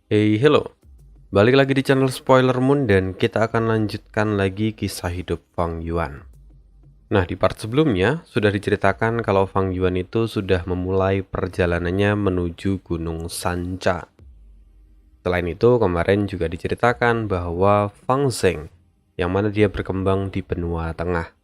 Hey, hello. Balik lagi di channel Spoiler Moon dan kita akan lanjutkan lagi kisah hidup Fang Yuan. Nah, di part sebelumnya sudah diceritakan kalau Fang Yuan itu sudah memulai perjalanannya menuju Gunung Sanca. Selain itu, kemarin juga diceritakan bahwa Fang Zheng, yang mana dia berkembang di benua tengah.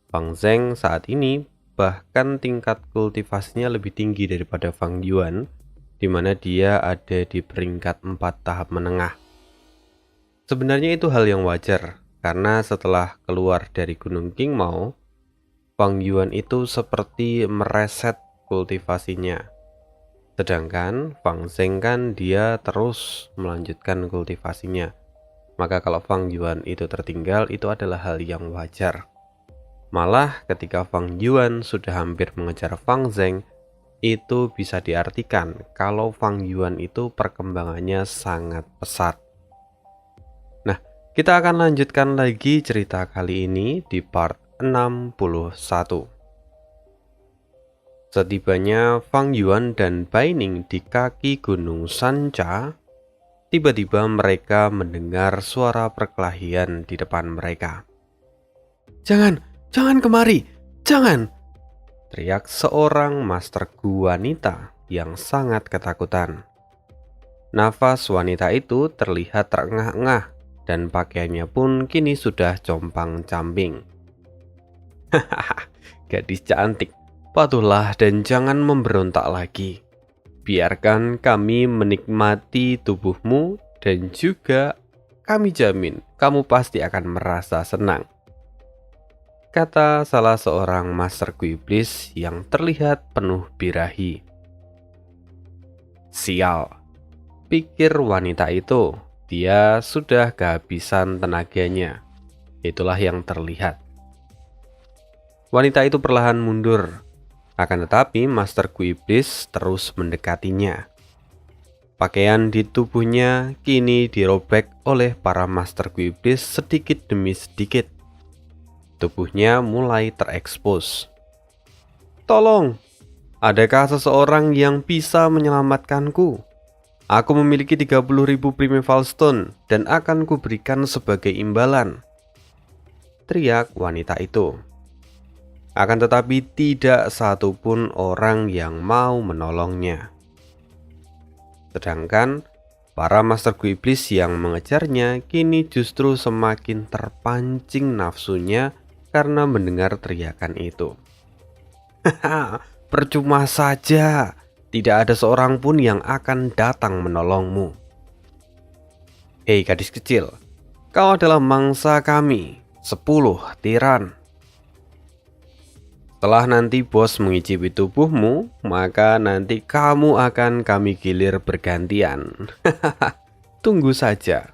Fang Zheng saat ini bahkan tingkat kultivasinya lebih tinggi daripada Fang Yuan, di mana dia ada di peringkat 4 tahap menengah. Sebenarnya itu hal yang wajar, karena setelah keluar dari Gunung Qingmao, Fang Yuan itu seperti mereset kultivasinya. Sedangkan Fang Zheng kan dia terus melanjutkan kultivasinya. Maka kalau Fang Yuan itu tertinggal, itu adalah hal yang wajar. Malah ketika Fang Yuan sudah hampir mengejar Fang Zheng, itu bisa diartikan kalau Fang Yuan itu perkembangannya sangat pesat. Nah, kita akan lanjutkan lagi cerita kali ini di part 61. Setibanya Fang Yuan dan Bai Ning di kaki Gunung Sanca, tiba-tiba mereka mendengar suara perkelahian di depan mereka. "Jangan, jangan kemari, jangan!" teriak seorang master Gu wanita yang sangat ketakutan. Nafas wanita itu terlihat terengah-engah dan pakaiannya pun kini sudah compang-camping. "Hahaha, gadis cantik, patuhlah dan jangan memberontak lagi. Biarkan kami menikmati tubuhmu dan juga kami jamin kamu pasti akan merasa senang," kata salah seorang master iblis yang terlihat penuh birahi. "Sial," pikir wanita itu, dia sudah kehabisan tenaganya. Itulah yang terlihat. Wanita itu perlahan mundur, akan tetapi master iblis terus mendekatinya. Pakaian di tubuhnya kini dirobek oleh para master iblis sedikit demi sedikit. Tubuhnya mulai terekspos. "Tolong, adakah seseorang yang bisa menyelamatkanku? Aku memiliki 30.000 Primeval Stone dan akan kuberikan sebagai imbalan," teriak wanita itu. Akan tetapi tidak satupun orang yang mau menolongnya. Sedangkan para master iblis yang mengejarnya kini justru semakin terpancing nafsunya karena mendengar teriakan itu. "Haha, percuma saja. Tidak ada seorang pun yang akan datang menolongmu. Hei gadis kecil, kau adalah mangsa kami, 10 tiran. Setelah nanti bos mengicipi tubuhmu, maka nanti kamu akan kami gilir bergantian. Tunggu saja.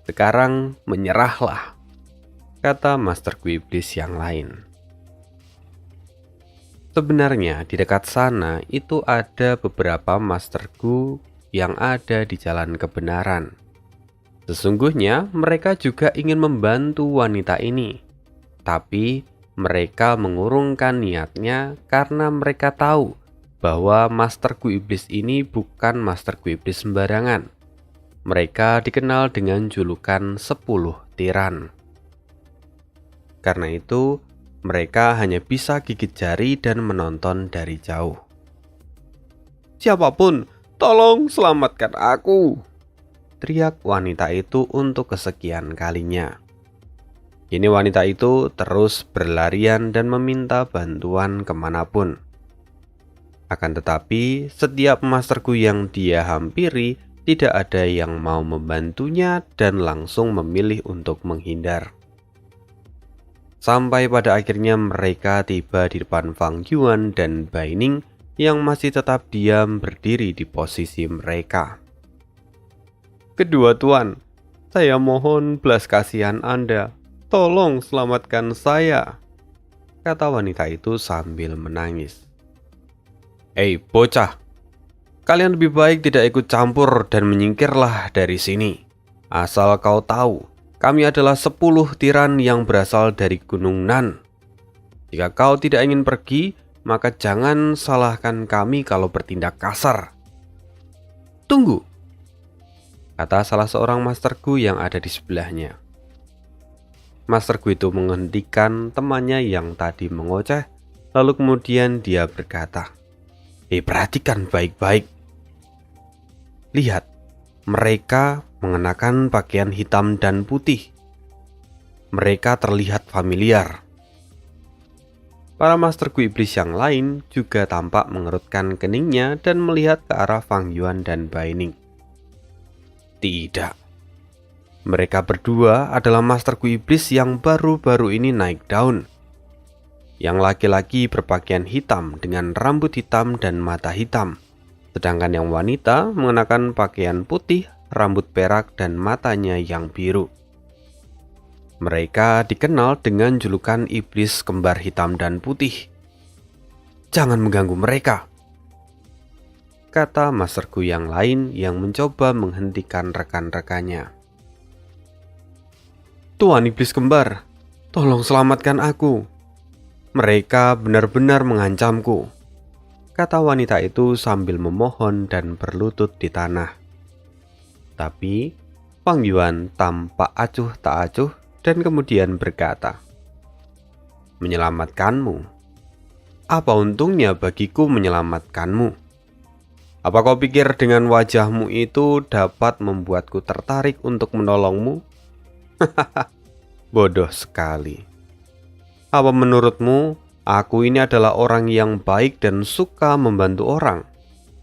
Sekarang menyerahlah," kata master iblis yang lain. Sebenarnya di dekat sana itu ada beberapa master Gu yang ada di jalan kebenaran. Sesungguhnya mereka juga ingin membantu wanita ini, tapi mereka mengurungkan niatnya karena mereka tahu bahwa master Gu iblis ini bukan master Gu iblis sembarangan. Mereka dikenal dengan julukan 10 tiran. Karena itu mereka hanya bisa gigit jari dan menonton dari jauh. "Siapapun, tolong selamatkan aku!" teriak wanita itu untuk kesekian kalinya. Kini wanita itu terus berlarian dan meminta bantuan kemanapun. Akan tetapi setiap masterku yang dia hampiri tidak ada yang mau membantunya dan langsung memilih untuk menghindar. Sampai pada akhirnya mereka tiba di depan Fang Yuan dan Bai Ning yang masih tetap diam berdiri di posisi mereka. "Kedua tuan, saya mohon belas kasihan Anda. Tolong selamatkan saya," kata wanita itu sambil menangis. "Hei bocah, kalian lebih baik tidak ikut campur dan menyingkirlah dari sini. Asal kau tahu, kami adalah 10 tiran yang berasal dari Gunung Nan. Jika kau tidak ingin pergi, maka jangan salahkan kami kalau bertindak kasar." "Tunggu, kata salah seorang masterku yang ada di sebelahnya. Masterku itu menghentikan temannya yang tadi mengoceh, lalu kemudian dia berkata, perhatikan baik-baik. Lihat, mereka mengenakan pakaian hitam dan putih. Mereka terlihat familiar. Para masterku iblis yang lain juga tampak mengerutkan keningnya dan melihat ke arah Fang Yuan dan Baining. Tidak. Mereka berdua adalah masterku iblis yang baru-baru ini naik daun. Yang laki-laki berpakaian hitam dengan rambut hitam dan mata hitam, sedangkan yang wanita mengenakan pakaian putih, rambut perak, dan matanya yang biru. Mereka dikenal dengan julukan iblis kembar hitam dan putih. Jangan mengganggu mereka, kata masterku yang lain yang mencoba menghentikan rekan-rekannya. Tuan iblis kembar, tolong selamatkan aku. Mereka benar-benar mengancamku, kata wanita itu sambil memohon dan berlutut di tanah. Tapi Fang Yuan tampak acuh tak acuh dan kemudian berkata, menyelamatkanmu? Apa untungnya bagiku menyelamatkanmu? Apa kau pikir dengan wajahmu itu dapat membuatku tertarik untuk menolongmu? Bodoh sekali. Apa menurutmu aku ini adalah orang yang baik dan suka membantu orang?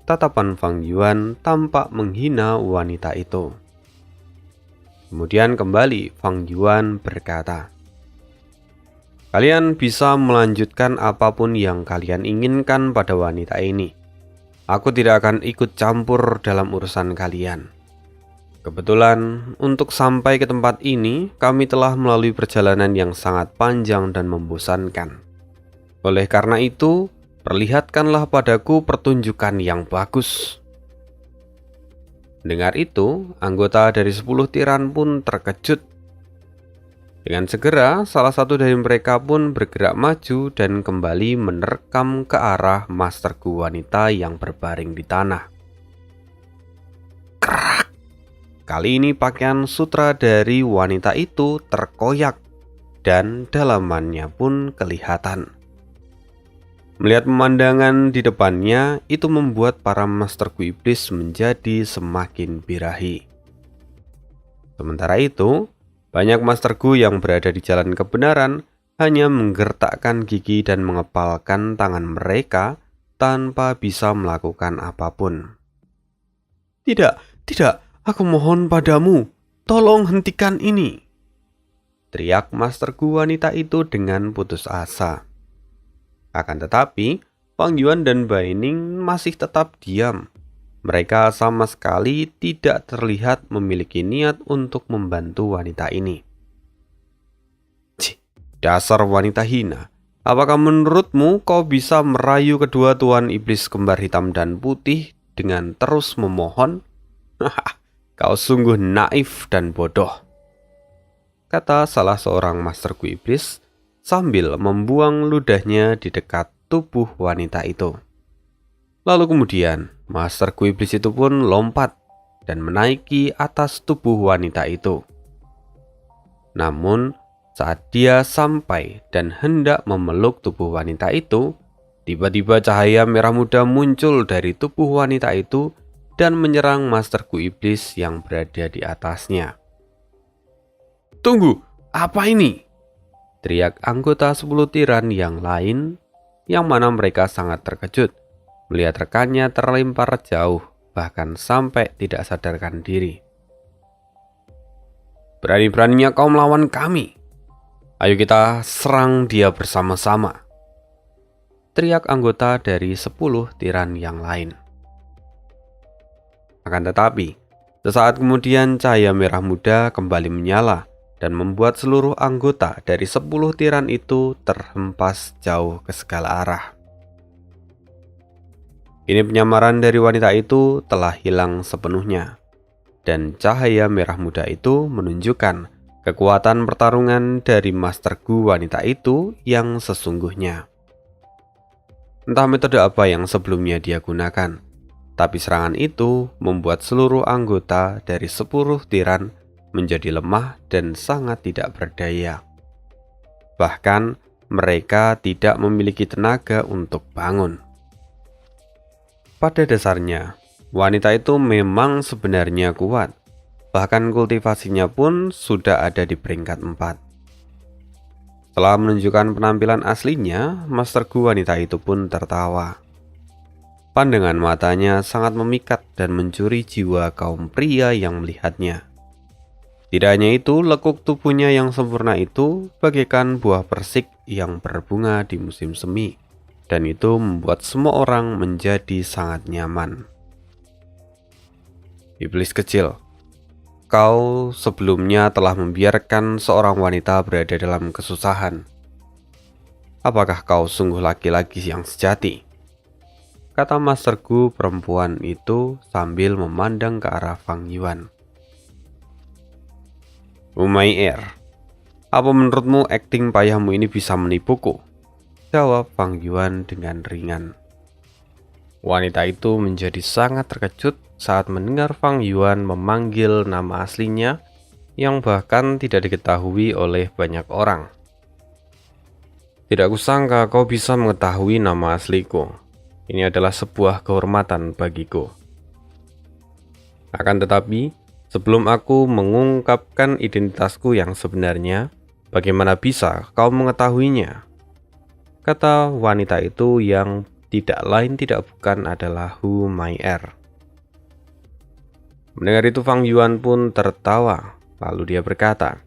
Tatapan Fang Yuan tampak menghina wanita itu. Kemudian kembali Fang Yuan berkata, kalian bisa melanjutkan apapun yang kalian inginkan pada wanita ini. Aku tidak akan ikut campur dalam urusan kalian. Kebetulan untuk sampai ke tempat ini kami telah melalui perjalanan yang sangat panjang dan membosankan. Oleh karena itu, perlihatkanlah padaku pertunjukan yang bagus. Dengar itu, anggota dari 10 tiran pun terkejut. Dengan segera, salah satu dari mereka pun bergerak maju dan kembali menerkam ke arah masterku wanita yang berbaring di tanah. Kerak! Kali ini pakaian sutra dari wanita itu terkoyak dan dalamannya pun kelihatan. Melihat pemandangan di depannya, itu membuat para masterku iblis menjadi semakin birahi. Sementara itu, banyak masterku yang berada di jalan kebenaran hanya menggertakkan gigi dan mengepalkan tangan mereka tanpa bisa melakukan apapun. Tidak, aku mohon padamu, tolong hentikan ini, teriak masterku wanita itu dengan putus asa. Akan tetapi, Fang Yuan dan Baining masih tetap diam. Mereka sama sekali tidak terlihat memiliki niat untuk membantu wanita ini. Cih, dasar wanita hina. Apakah menurutmu kau bisa merayu kedua tuan iblis kembar hitam dan putih dengan terus memohon? Kau sungguh naif dan bodoh, kata salah seorang masterku iblis sambil membuang ludahnya di dekat tubuh wanita itu. Lalu kemudian masterku iblis itu pun lompat dan menaiki atas tubuh wanita itu. Namun saat dia sampai dan hendak memeluk tubuh wanita itu, tiba-tiba cahaya merah muda muncul dari tubuh wanita itu dan menyerang masterku iblis yang berada di atasnya. Tunggu, apa ini? Teriak anggota 10 tiran yang lain, yang mana mereka sangat terkejut melihat rekannya terlempar jauh, bahkan sampai tidak sadarkan diri. Berani-beraninya kau melawan kami. Ayo kita serang dia bersama-sama, teriak anggota dari 10 tiran yang lain. Akan tetapi, sesaat kemudian cahaya merah muda kembali menyala dan membuat seluruh anggota dari 10 tiran itu terhempas jauh ke segala arah. Kini penyamaran dari wanita itu telah hilang sepenuhnya, dan cahaya merah muda itu menunjukkan kekuatan pertarungan dari masterku wanita itu yang sesungguhnya. Entah metode apa yang sebelumnya dia gunakan, Tapi serangan itu membuat seluruh anggota dari 10 tiran menjadi lemah dan sangat tidak berdaya. Bahkan mereka tidak memiliki tenaga untuk bangun. Pada dasarnya, wanita itu memang sebenarnya kuat. Bahkan kultivasinya pun sudah ada di peringkat 4. Setelah menunjukkan penampilan aslinya, Master Gu wanita itu pun tertawa. Pandangan matanya sangat memikat dan mencuri jiwa kaum pria yang melihatnya. Tidak hanya itu, lekuk tubuhnya yang sempurna itu bagaikan buah persik yang berbunga di musim semi, dan itu membuat semua orang menjadi sangat nyaman. Iblis kecil, kau sebelumnya telah membiarkan seorang wanita berada dalam kesusahan. Apakah kau sungguh laki-laki yang sejati? Kata Master Gu perempuan itu sambil memandang ke arah Fang Yuan. Humair, apa menurutmu akting payahmu ini bisa menipuku? Jawab Fang Yuan dengan ringan. Wanita itu menjadi sangat terkejut saat mendengar Fang Yuan memanggil nama aslinya yang bahkan tidak diketahui oleh banyak orang. Tidak kusangka kau bisa mengetahui nama asliku. Ini adalah sebuah kehormatan bagiku. Akan tetapi, sebelum aku mengungkapkan identitasku yang sebenarnya, bagaimana bisa kau mengetahuinya? Kata wanita itu yang tidak lain tidak bukan adalah Humair. Mendengar itu Fang Yuan pun tertawa, lalu dia berkata,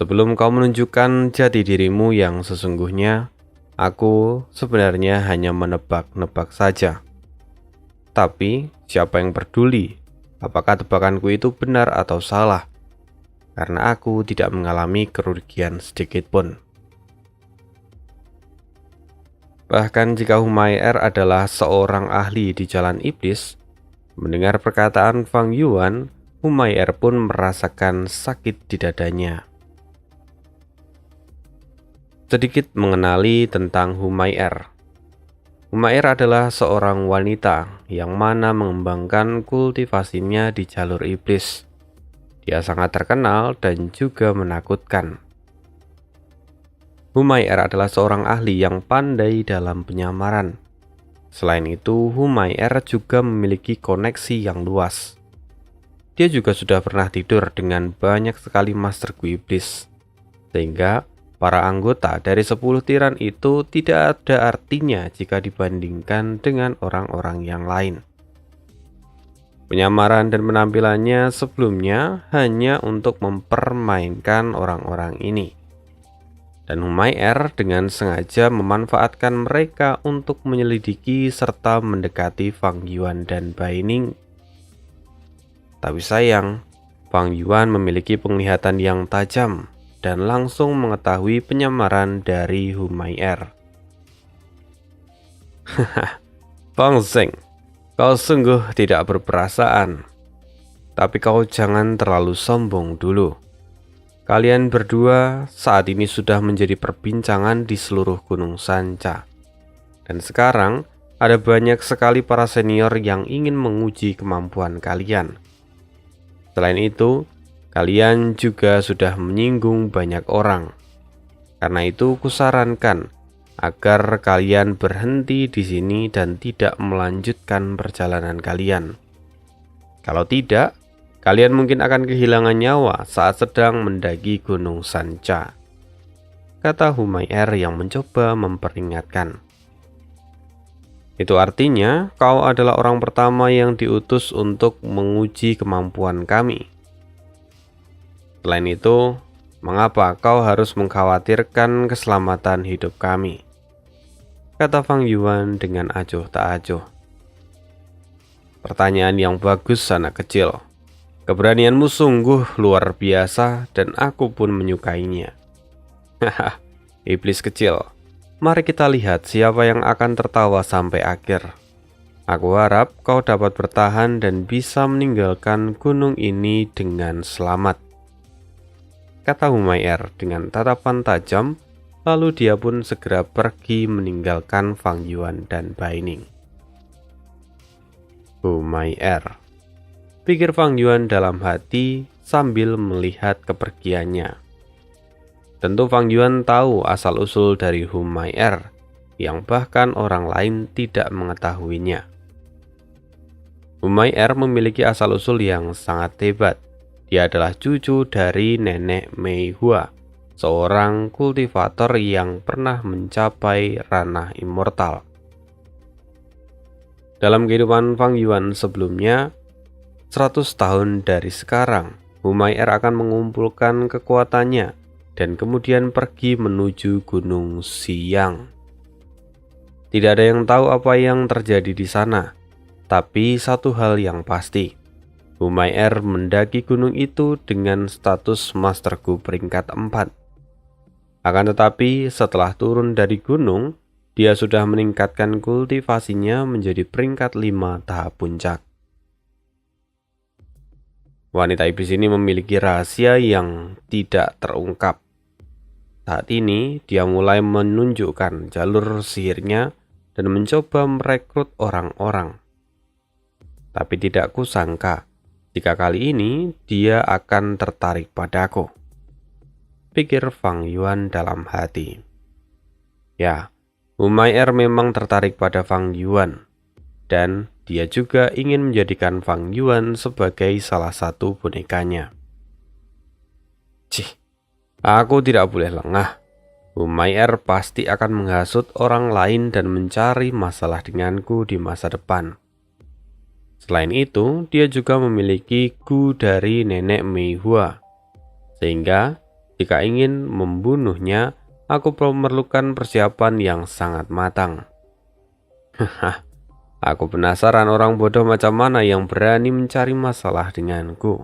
sebelum kau menunjukkan jati dirimu yang sesungguhnya, aku sebenarnya hanya menebak-nebak saja. Tapi siapa yang peduli apakah tebakanku itu benar atau salah? Karena aku tidak mengalami kerugian sedikit pun. Bahkan jika Humair adalah seorang ahli di jalan iblis, mendengar perkataan Fang Yuan, Humair pun merasakan sakit di dadanya. Sedikit mengenali tentang Humair. Humair adalah seorang wanita yang mana mengembangkan kultivasinya di jalur iblis. Dia sangat terkenal dan juga menakutkan. Humair adalah seorang ahli yang pandai dalam penyamaran. Selain itu, Humair juga memiliki koneksi yang luas. Dia juga sudah pernah tidur dengan banyak sekali Master Gu iblis, sehingga para anggota dari 10 tiran itu tidak ada artinya jika dibandingkan dengan orang-orang yang lain. Penyamaran dan penampilannya sebelumnya hanya untuk mempermainkan orang-orang ini. Dan Humair dengan sengaja memanfaatkan mereka untuk menyelidiki serta mendekati Fang Yuan dan Baining. Tapi sayang, Fang Yuan memiliki penglihatan yang tajam dan langsung mengetahui penyamaran dari Humair. Haha, Fang Zeng, kau sungguh tidak berperasaan. Tapi kau jangan terlalu sombong dulu. Kalian berdua saat ini sudah menjadi perbincangan di seluruh Gunung Sanca. Dan sekarang ada banyak sekali para senior yang ingin menguji kemampuan kalian. Selain itu, kalian juga sudah menyinggung banyak orang. Karena itu kusarankan agar kalian berhenti di sini dan tidak melanjutkan perjalanan kalian. Kalau tidak, kalian mungkin akan kehilangan nyawa saat sedang mendaki Gunung Sanca, kata Humair yang mencoba memperingatkan. Itu artinya kau adalah orang pertama yang diutus untuk menguji kemampuan kami. Selain itu, mengapa kau harus mengkhawatirkan keselamatan hidup kami? Kata Fang Yuan dengan acuh tak acuh. Pertanyaan yang bagus, anak kecil. Keberanianmu sungguh luar biasa dan aku pun menyukainya. Haha, iblis kecil. Mari kita lihat siapa yang akan tertawa sampai akhir. Aku harap kau dapat bertahan dan bisa meninggalkan gunung ini dengan selamat, kata Humair dengan tatapan tajam, lalu dia pun segera pergi meninggalkan Fang Yuan dan Baining. Humay'er, pikir Fang Yuan dalam hati sambil melihat kepergiannya. Tentu Fang Yuan tahu asal-usul dari Humay'er yang bahkan orang lain tidak mengetahuinya. Humay'er memiliki asal-usul yang sangat hebat. Dia adalah cucu dari nenek Mei Hua, seorang kultivator yang pernah mencapai ranah immortal. Dalam kehidupan Fang Yuan sebelumnya, 100 tahun dari sekarang, Humay'er akan mengumpulkan kekuatannya dan kemudian pergi menuju Gunung Xiyang. Tidak ada yang tahu apa yang terjadi di sana, tapi satu hal yang pasti, Humay'er mendaki gunung itu dengan status Master Gu peringkat 4. Akan tetapi setelah turun dari gunung, dia sudah meningkatkan kultivasinya menjadi peringkat 5 tahap puncak. Wanita iblis ini memiliki rahasia yang tidak terungkap. Saat ini, dia mulai menunjukkan jalur sihirnya dan mencoba merekrut orang-orang. Tapi tidak kusangka, jika kali ini dia akan tertarik padaku, pikir Fang Yuan dalam hati. Ya, Humay'er memang tertarik pada Fang Yuan, dan dia juga ingin menjadikan Fang Yuan sebagai salah satu bonekanya. Cih, aku tidak boleh lengah. Humay'er pasti akan menghasut orang lain dan mencari masalah denganku di masa depan. Selain itu, dia juga memiliki gu dari nenek Mei Hua, sehingga jika ingin membunuhnya, aku memerlukan persiapan yang sangat matang. Haha, aku penasaran orang bodoh macam mana yang berani mencari masalah denganku,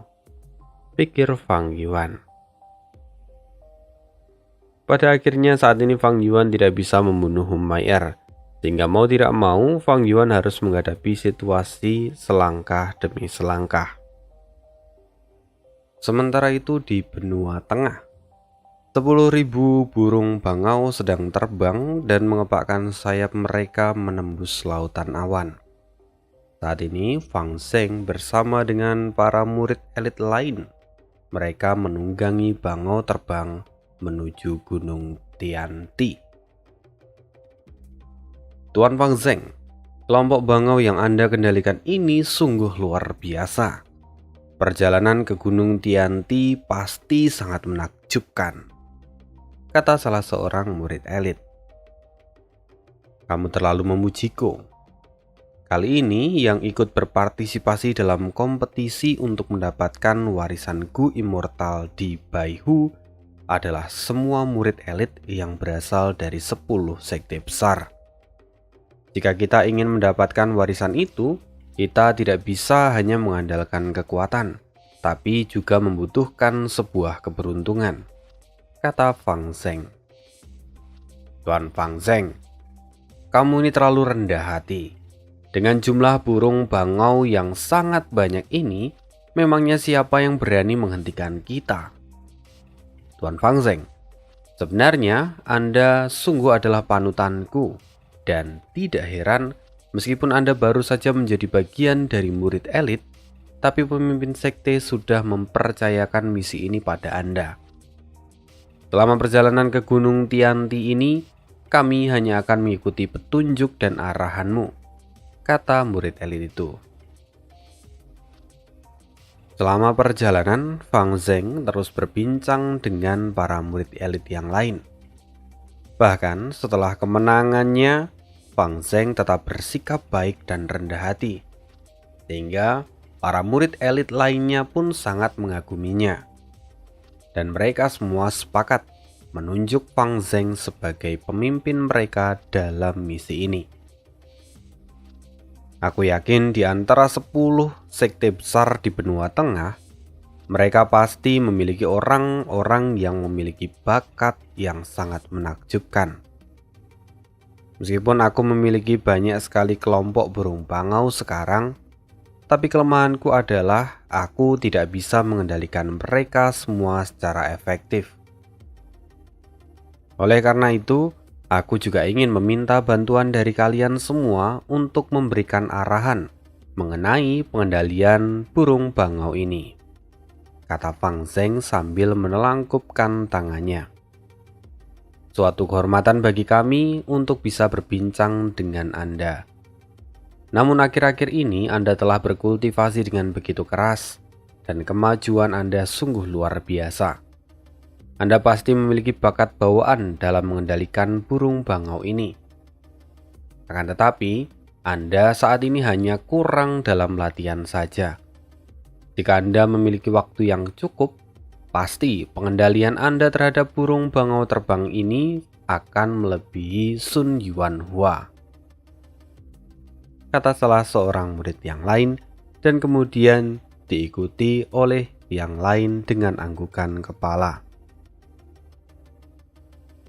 pikir Fang Yuan. Pada akhirnya saat ini Fang Yuan tidak bisa membunuh Humay'er, sehingga mau tidak mau Fang Yuan harus menghadapi situasi selangkah demi selangkah. Sementara itu di benua tengah, 10.000 burung bangau sedang terbang dan mengepakkan sayap mereka menembus lautan awan. Saat ini Fang Zheng bersama dengan para murid elit lain, mereka menunggangi bangau terbang menuju Gunung Tianti. Tuan Fang Zheng, kelompok bangau yang Anda kendalikan ini sungguh luar biasa. Perjalanan ke Gunung Tianti pasti sangat menakjubkan, kata salah seorang murid elit. Kamu terlalu memujiku. Kali ini yang ikut berpartisipasi dalam kompetisi untuk mendapatkan warisan Gu Immortal di Baihu adalah semua murid elit yang berasal dari 10 sekte besar. Jika kita ingin mendapatkan warisan itu, kita tidak bisa hanya mengandalkan kekuatan, tapi juga membutuhkan sebuah keberuntungan, kata Fang Zheng. Tuan Fang Zheng, kamu ini terlalu rendah hati. Dengan jumlah burung bangau yang sangat banyak ini, memangnya siapa yang berani menghentikan kita? Tuan Fang Zheng, sebenarnya Anda sungguh adalah panutanku, dan tidak heran meskipun Anda baru saja menjadi bagian dari murid elit, tapi pemimpin sekte sudah mempercayakan misi ini pada Anda. Selama perjalanan ke Gunung Tianti ini, kami hanya akan mengikuti petunjuk dan arahanmu, kata murid elit itu. Selama perjalanan, Fang Zheng terus berbincang dengan para murid elit yang lain. Bahkan setelah kemenangannya, Fang Zheng tetap bersikap baik dan rendah hati, sehingga para murid elit lainnya pun sangat mengaguminya. Dan mereka semua sepakat menunjuk Fang Zheng sebagai pemimpin mereka dalam misi ini. Aku yakin di antara 10 sekte besar di benua tengah, mereka pasti memiliki orang-orang yang memiliki bakat yang sangat menakjubkan. Meskipun aku memiliki banyak sekali kelompok burung bangau sekarang, tapi kelemahanku adalah aku tidak bisa mengendalikan mereka semua secara efektif. Oleh karena itu, aku juga ingin meminta bantuan dari kalian semua untuk memberikan arahan mengenai pengendalian burung bangau ini, kata Fang Zeng sambil menelangkupkan tangannya. Suatu kehormatan bagi kami untuk bisa berbincang dengan Anda. Namun akhir-akhir ini Anda telah berkultivasi dengan begitu keras dan kemajuan Anda sungguh luar biasa. Anda pasti memiliki bakat bawaan dalam mengendalikan burung bangau ini. Akan tetapi, Anda saat ini hanya kurang dalam latihan saja. Jika Anda memiliki waktu yang cukup, pasti pengendalian Anda terhadap burung bangau terbang ini akan melebihi Sun Yuanhua, kata salah seorang murid yang lain, dan kemudian diikuti oleh yang lain dengan anggukan kepala.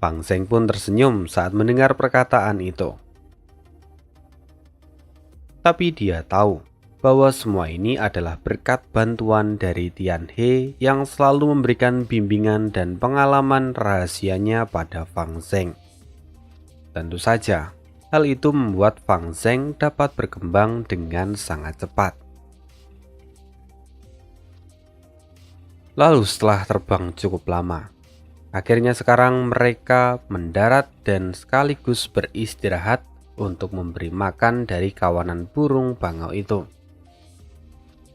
Fang Zeng pun tersenyum saat mendengar perkataan itu. Tapi dia tahu bahwa semua ini adalah berkat bantuan dari Tian He yang selalu memberikan bimbingan dan pengalaman rahasianya pada Fang Zeng. Tentu saja, hal itu membuat Fang Zeng dapat berkembang dengan sangat cepat. Lalu setelah terbang cukup lama, akhirnya sekarang mereka mendarat dan sekaligus beristirahat untuk memberi makan dari kawanan burung bangau itu.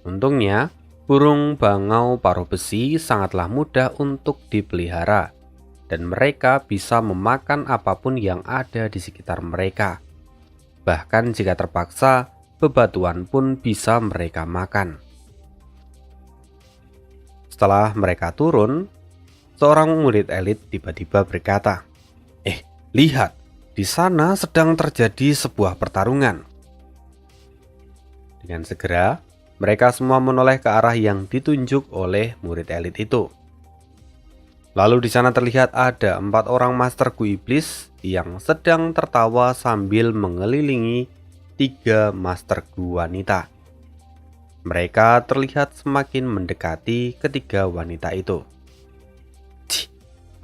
Untungnya, burung bangau paruh besi sangatlah mudah untuk dipelihara, dan mereka bisa memakan apapun yang ada di sekitar mereka. Bahkan jika terpaksa, bebatuan pun bisa mereka makan. Setelah mereka turun, seorang murid elit tiba-tiba berkata, lihat, di sana sedang terjadi sebuah pertarungan." Dengan segera, mereka semua menoleh ke arah yang ditunjuk oleh murid elit itu. Lalu di sana terlihat ada 4 orang Master Gu Iblis yang sedang tertawa sambil mengelilingi 3 Master Gu wanita. Mereka terlihat semakin mendekati ketiga wanita itu.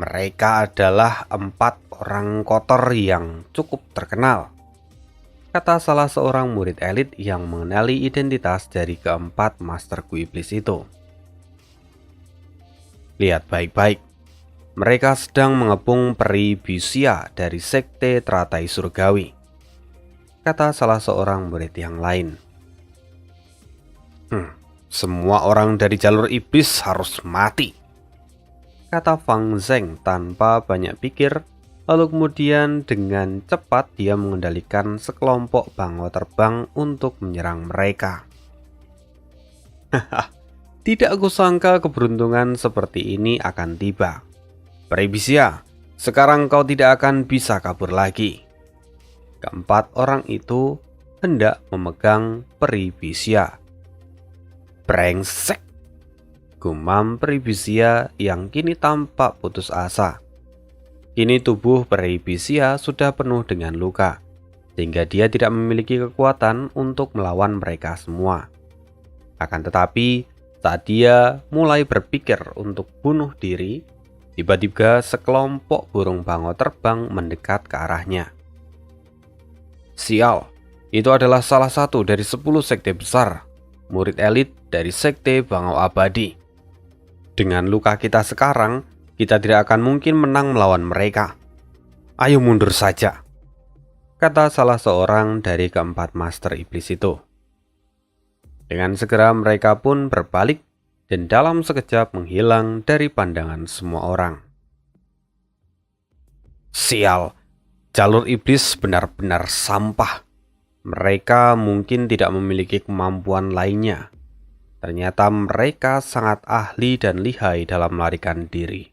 Mereka adalah 4 orang kotor yang cukup terkenal, kata salah seorang murid elit yang mengenali identitas dari keempat Master Gu Iblis itu. Lihat baik-baik, mereka sedang mengepung peri Bisia dari Sekte Teratai Surgawi, kata salah seorang murid yang lain. Semua orang dari jalur iblis harus mati, kata Fang Zeng tanpa banyak pikir, lalu kemudian dengan cepat dia mengendalikan sekelompok bangau terbang untuk menyerang mereka. Tidak kusangka keberuntungan seperti ini akan tiba. Peri Bisia, sekarang kau tidak akan bisa kabur lagi. Keempat orang itu hendak memegang peri Bisia. Brengsek, gumam peri Bisia yang kini tampak putus asa. Kini tubuh peri Bisia sudah penuh dengan luka, sehingga dia tidak memiliki kekuatan untuk melawan mereka semua. Akan tetapi, saat dia mulai berpikir untuk bunuh diri, tiba-tiba sekelompok burung bangau terbang mendekat ke arahnya. Sial, itu adalah salah satu dari 10 sekte besar, murid elit dari Sekte Bangau Abadi. Dengan luka kita sekarang, kita tidak akan mungkin menang melawan mereka. Ayo mundur saja, kata salah seorang dari keempat Master Iblis itu. Dengan segera mereka pun berbalik dan dalam sekejap menghilang dari pandangan semua orang. Sial, jalur iblis benar-benar sampah. Mereka mungkin tidak memiliki kemampuan lainnya. Ternyata mereka sangat ahli dan lihai dalam melarikan diri,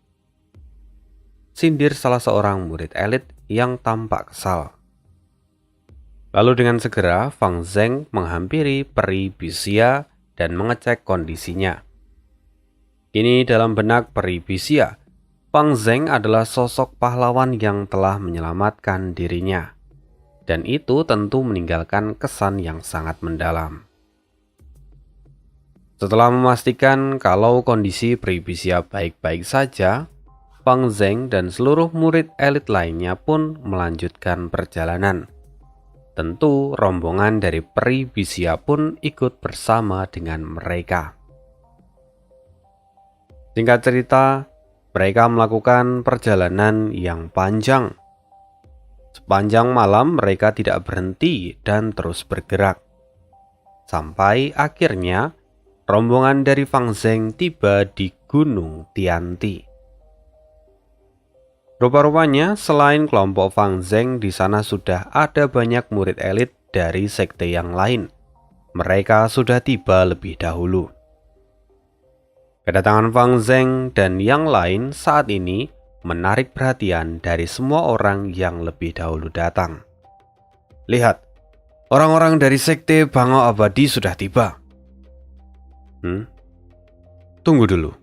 sindir salah seorang murid elit yang tampak kesal. Lalu dengan segera Fang Zeng menghampiri peri Bisia dan mengecek kondisinya. Kini dalam benak peri Bisia, Fang Zeng adalah sosok pahlawan yang telah menyelamatkan dirinya, dan itu tentu meninggalkan kesan yang sangat mendalam. Setelah memastikan kalau kondisi peri Bisia baik-baik saja, Fang Zeng dan seluruh murid elit lainnya pun melanjutkan perjalanan. Tentu rombongan dari peri Bisia pun ikut bersama dengan mereka. Singkat cerita, mereka melakukan perjalanan yang panjang. Sepanjang malam mereka tidak berhenti dan terus bergerak. Sampai akhirnya rombongan dari Fang Zheng tiba di Gunung Tianti. Rupa-rupanya selain kelompok Fang Zheng, di sana sudah ada banyak murid elit dari sekte yang lain. Mereka sudah tiba lebih dahulu. Kedatangan Fang Zheng dan yang lain saat ini menarik perhatian dari semua orang yang lebih dahulu datang. Lihat, orang-orang dari sekte Bangau Abadi sudah tiba. Tunggu dulu.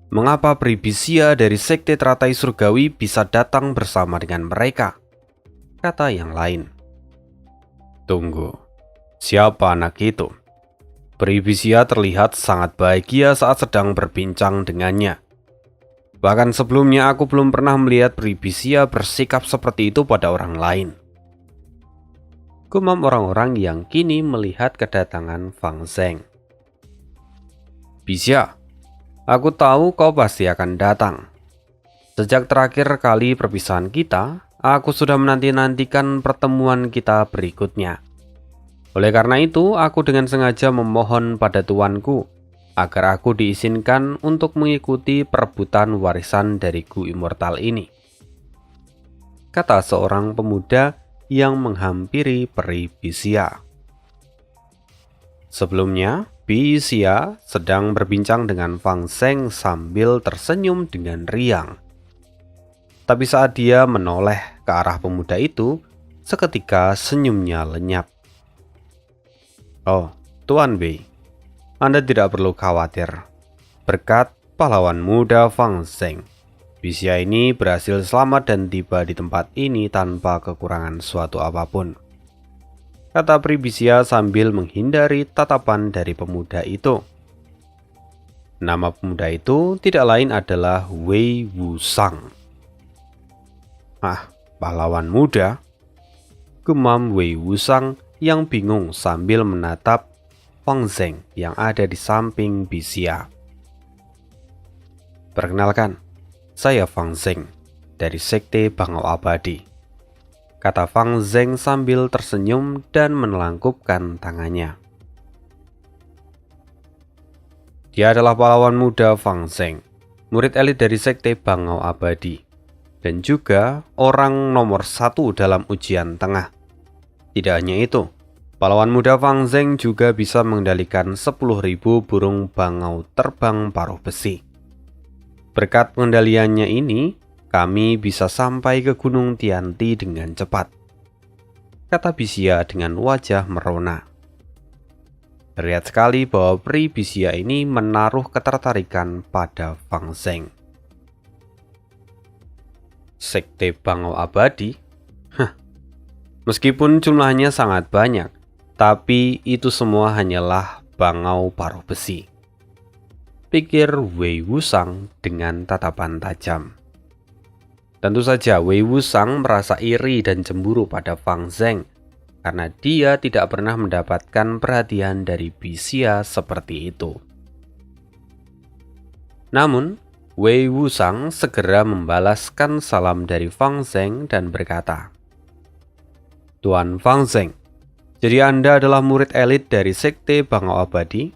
Mengapa peri Bisia dari sekte teratai surgawi bisa datang bersama dengan mereka? Kata yang lain. Tunggu, siapa anak itu? Peri Bisia terlihat sangat bahagia saat sedang berbincang dengannya. Bahkan sebelumnya aku belum pernah melihat peri Bisia bersikap seperti itu pada orang lain. Gumam orang-orang yang kini melihat kedatangan Fang Zheng. Bisia, aku tahu kau pasti akan datang. Sejak terakhir kali perpisahan kita, aku sudah menanti-nantikan pertemuan kita berikutnya. Oleh karena itu, aku dengan sengaja memohon pada tuanku agar aku diizinkan untuk mengikuti perebutan warisan dari Gu Immortal ini. Kata seorang pemuda yang menghampiri peri Bisia. Sebelumnya, Bisia sedang berbincang dengan Fang Zheng sambil tersenyum dengan riang. Tapi saat dia menoleh ke arah pemuda itu, seketika senyumnya lenyap. Oh, Tuan Wei, Anda tidak perlu khawatir. Berkat pahlawan muda Fang Zheng, Bisia ini berhasil selamat dan tiba di tempat ini tanpa kekurangan suatu apapun. Kata peri Bisia sambil menghindari tatapan dari pemuda itu. Nama pemuda itu tidak lain adalah Wei Wusang. Pahlawan muda? Gemam Wei Wusang yang bingung sambil menatap Fang Zheng yang ada di samping Bisia. Perkenalkan, saya Fang Zheng dari sekte Bangau Abadi. Kata Fang Zheng sambil tersenyum dan menelangkupkan tangannya. Dia adalah pahlawan muda Fang Zheng, murid elit dari sekte Bangau Abadi, dan juga orang nomor 1 dalam ujian tengah. Tidak hanya itu, pahlawan muda Fang Zheng juga bisa mengendalikan 10.000 burung bangau terbang paruh besi. Berkat pengendaliannya ini, kami bisa sampai ke Gunung Tianti dengan cepat, kata Bisia dengan wajah merona. Terlihat sekali bahwa peri Bisia ini menaruh ketertarikan pada Fang Zheng. Sekte Bangau Abadi? Meskipun jumlahnya sangat banyak, tapi itu semua hanyalah bangau paruh besi, pikir Wei Wusang dengan tatapan tajam. Tentu saja Wei Wusang merasa iri dan cemburu pada Fang Zheng karena dia tidak pernah mendapatkan perhatian dari Bisia seperti itu. Namun, Wei Wusang segera membalaskan salam dari Fang Zheng dan berkata, Tuan Fang Zheng, jadi Anda adalah murid elit dari sekte Bangau Abadi?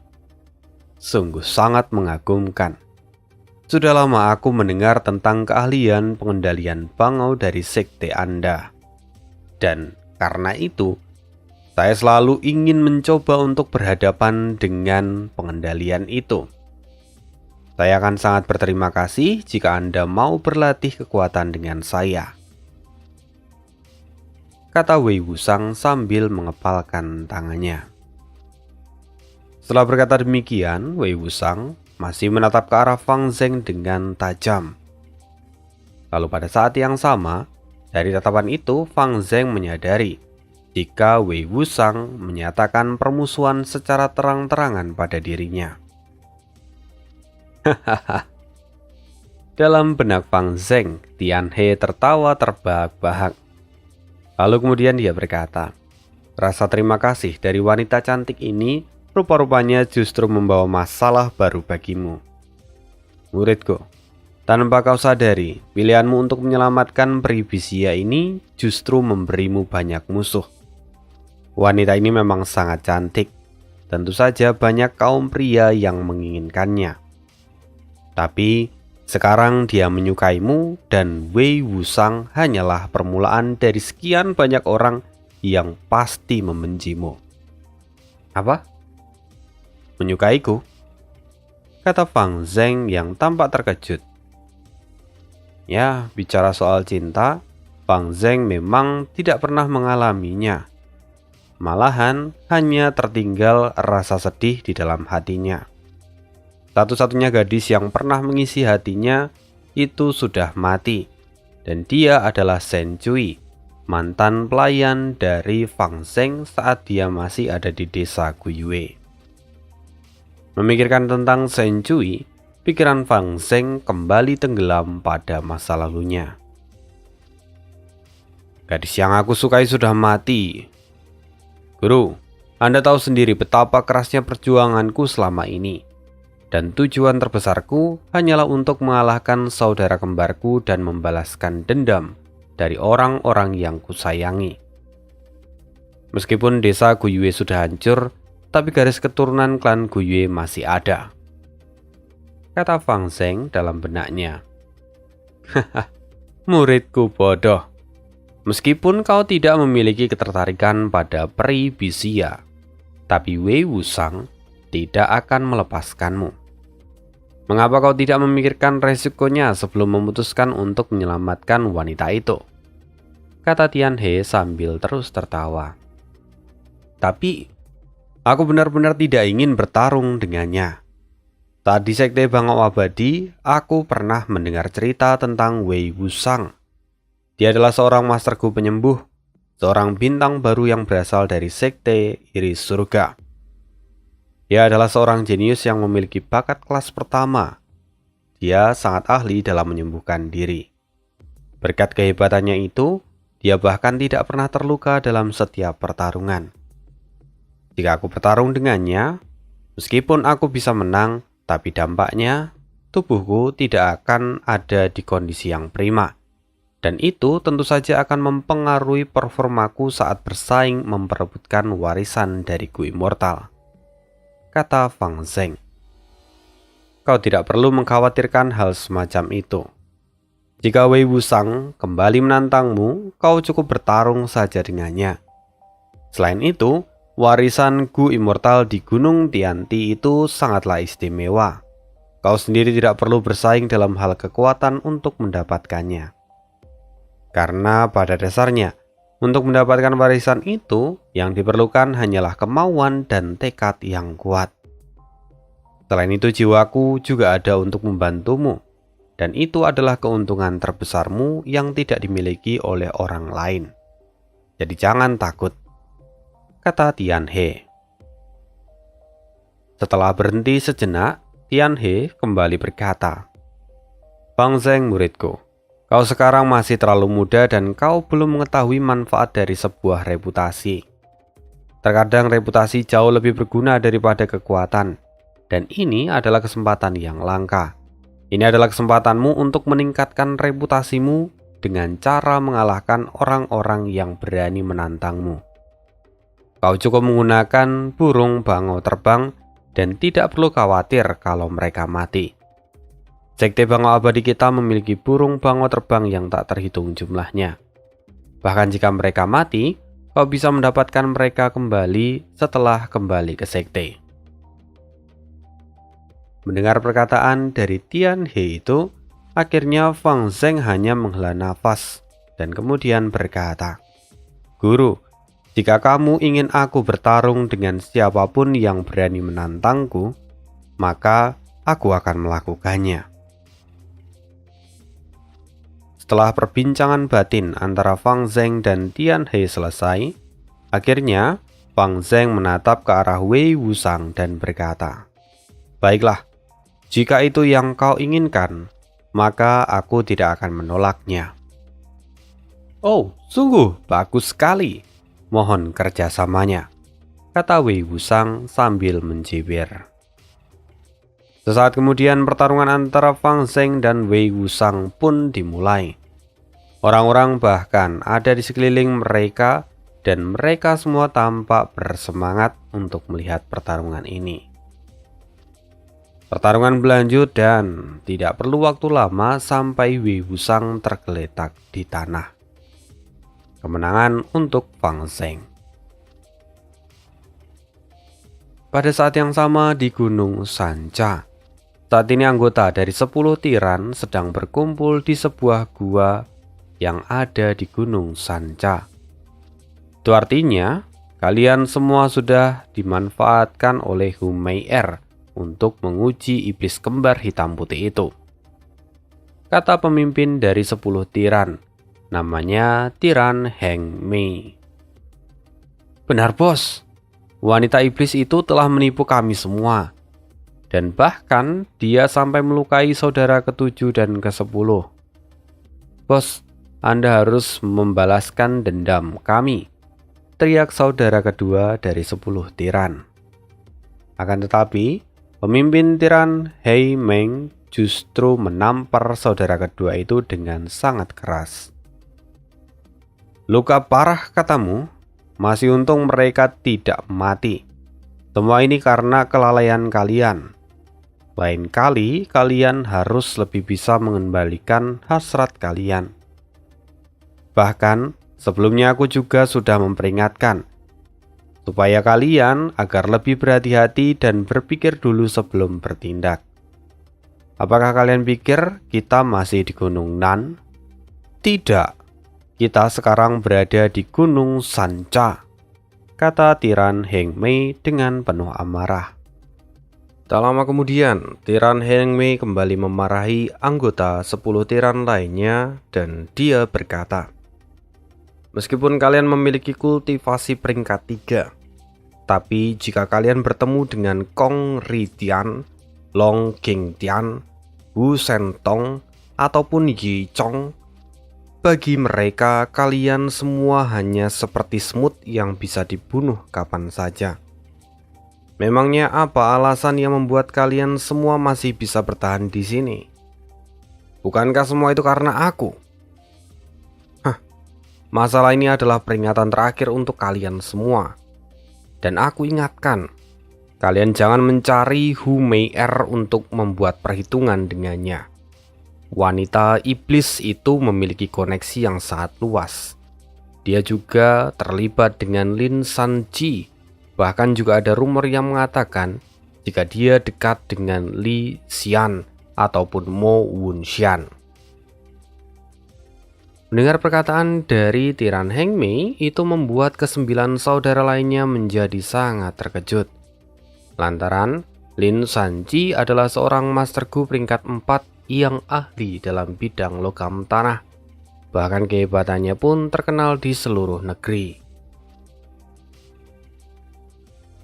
Sungguh sangat mengagumkan. Sudah lama aku mendengar tentang keahlian pengendalian bangau dari sekte Anda. Dan karena itu, saya selalu ingin mencoba untuk berhadapan dengan pengendalian itu. Saya akan sangat berterima kasih jika Anda mau berlatih kekuatan dengan saya, kata Wei Wusang sambil mengepalkan tangannya. Setelah berkata demikian, Wei Wusang masih menatap ke arah Fang Zheng dengan tajam. Lalu pada saat yang sama, dari tatapan itu Fang Zheng menyadari jika Wei Wusang menyatakan permusuhan secara terang-terangan pada dirinya. Hahaha. Dalam benak Fang Zheng, Tian He tertawa terbahak-bahak. Lalu kemudian dia berkata, Rasa terima kasih dari wanita cantik ini rupa-rupanya justru membawa masalah baru bagimu. Muridku, tanpa kau sadari, pilihanmu untuk menyelamatkan peri Bisia ini justru memberimu banyak musuh. Wanita ini memang sangat cantik. Tentu saja banyak kaum pria yang menginginkannya. Tapi sekarang dia menyukaimu dan Wei Wusang hanyalah permulaan dari sekian banyak orang yang pasti membencimu. Apa? Menyukaiku? Kata Fang Zeng yang tampak terkejut. Ya, bicara soal cinta, Fang Zeng memang tidak pernah mengalaminya. Malahan hanya tertinggal rasa sedih di dalam hatinya. Satu-satunya gadis yang pernah mengisi hatinya itu sudah mati, dan dia adalah Shen Cui, mantan pelayan dari Fang Zeng saat dia masih ada di desa Guyue. Memikirkan tentang Shen Cui, pikiran Fang Zeng kembali tenggelam pada masa lalunya. Gadis yang aku sukai sudah mati. Guru, Anda tahu sendiri betapa kerasnya perjuanganku selama ini. Dan tujuan terbesarku hanyalah untuk mengalahkan saudara kembarku dan membalaskan dendam dari orang-orang yang kusayangi. Meskipun desa Guyue sudah hancur, tapi garis keturunan klan Guyue masih ada. Kata Fang Zeng dalam benaknya. Haha, muridku bodoh. Meskipun kau tidak memiliki ketertarikan pada peri Bisia, tapi Wei Wusang tidak akan melepaskanmu. Mengapa kau tidak memikirkan resikonya sebelum memutuskan untuk menyelamatkan wanita itu? Kata Tian He sambil terus tertawa. Tapi, aku benar-benar tidak ingin bertarung dengannya. Saat di Sekte Bangau Abadi, aku pernah mendengar cerita tentang Wei Wusang. Dia adalah seorang Master Gu penyembuh, seorang bintang baru yang berasal dari Sekte Iris Surga. Dia adalah seorang jenius yang memiliki bakat kelas pertama. Dia sangat ahli dalam menyembuhkan diri. Berkat kehebatannya itu, dia bahkan tidak pernah terluka dalam setiap pertarungan. Jika aku bertarung dengannya, meskipun aku bisa menang, tapi dampaknya tubuhku tidak akan ada di kondisi yang prima. Dan itu tentu saja akan mempengaruhi performaku saat bersaing memperebutkan warisan dari Gu Immortal. Kata Fang Zeng. Kau tidak perlu mengkhawatirkan hal semacam itu. Jika Wei Wusang kembali menantangmu, kau cukup bertarung saja dengannya. Selain itu, warisan Gu Immortal di Gunung Tianti itu sangatlah istimewa. Kau sendiri tidak perlu bersaing dalam hal kekuatan untuk mendapatkannya. Karena pada dasarnya, untuk mendapatkan warisan itu, yang diperlukan hanyalah kemauan dan tekad yang kuat. Selain itu, jiwaku juga ada untuk membantumu, dan itu adalah keuntungan terbesarmu yang tidak dimiliki oleh orang lain. Jadi jangan takut, kata Tian He. Setelah berhenti sejenak, Tian He kembali berkata, Fang Zeng muridku, kau sekarang masih terlalu muda dan kau belum mengetahui manfaat dari sebuah reputasi. Terkadang reputasi jauh lebih berguna daripada kekuatan, dan ini adalah kesempatan yang langka. Ini adalah kesempatanmu untuk meningkatkan reputasimu dengan cara mengalahkan orang-orang yang berani menantangmu. Kau cukup menggunakan burung bangau terbang dan tidak perlu khawatir kalau mereka mati. Sekte Bangau Abadi kita memiliki burung bangau terbang yang tak terhitung jumlahnya. Bahkan jika mereka mati, kau bisa mendapatkan mereka kembali setelah kembali ke sekte. Mendengar perkataan dari Tian He itu, akhirnya Fang Zeng hanya menghela nafas dan kemudian berkata, Guru, jika kamu ingin aku bertarung dengan siapapun yang berani menantangku, maka aku akan melakukannya. Setelah perbincangan batin antara Fang Zeng dan Tian He selesai, akhirnya Fang Zeng menatap ke arah Wei Wusang dan berkata, Baiklah, jika itu yang kau inginkan, maka aku tidak akan menolaknya. Oh, sungguh bagus sekali. Mohon kerjasamanya, kata Wei Wusang sambil menjewer. Sesaat kemudian pertarungan antara Fang Zheng dan Wei Wusang pun dimulai. Orang-orang bahkan ada di sekeliling mereka dan mereka semua tampak bersemangat untuk melihat pertarungan ini. Pertarungan berlanjut dan tidak perlu waktu lama sampai Wei Wusang tergeletak di tanah. Kemenangan untuk Fang Zheng. Pada saat yang sama di Gunung Sanca, saat ini anggota dari 10 tiran sedang berkumpul di sebuah gua yang ada di Gunung Sanca. Itu artinya kalian semua sudah dimanfaatkan oleh Humei-er untuk menguji iblis kembar hitam putih itu, kata pemimpin dari 10 tiran, namanya Tiran Heng Mei. Benar bos, wanita iblis itu telah menipu kami semua, dan bahkan dia sampai melukai saudara ke-7 dan ke-10. Bos, Anda harus membalaskan dendam kami, teriak saudara kedua dari 10 tiran. Akan tetapi, pemimpin tiran Hei Meng justru menampar saudara kedua itu dengan sangat keras. Luka parah katamu? Masih untung mereka tidak mati. Semua ini karena kelalaian kalian. Lain kali kalian harus lebih bisa mengembalikan hasrat kalian. Bahkan sebelumnya aku juga sudah memperingatkan supaya kalian agar lebih berhati-hati dan berpikir dulu sebelum bertindak. Apakah kalian pikir kita masih di Gunung Nan? Tidak, kita sekarang berada di Gunung Sanca, kata Tiran Heng Mei dengan penuh amarah. Tak lama kemudian, Tiran Heng Mei kembali memarahi anggota 10 tiran lainnya dan dia berkata, meskipun kalian memiliki kultivasi peringkat 3, tapi jika kalian bertemu dengan Kong Ri Tian, Long King Tian, Wu Shentong, ataupun Yi Chong, bagi mereka kalian semua hanya seperti semut yang bisa dibunuh kapan saja. Memangnya apa alasan yang membuat kalian semua masih bisa bertahan di sini? Bukankah semua itu karena aku? Masalah ini adalah peringatan terakhir untuk kalian semua. Dan aku ingatkan, kalian jangan mencari Humei-er untuk membuat perhitungan dengannya. Wanita iblis itu memiliki koneksi yang sangat luas. Dia juga terlibat dengan Lin Sanji. Bahkan juga ada rumor yang mengatakan jika dia dekat dengan Li Xian ataupun Mo Wunshan. Mendengar perkataan dari Tiran Heng Mei, itu membuat ke-9 saudara lainnya menjadi sangat terkejut. Lantaran Lin Sanji adalah seorang Master Gu peringkat 4 yang ahli dalam bidang logam tanah. Bahkan kehebatannya pun terkenal di seluruh negeri.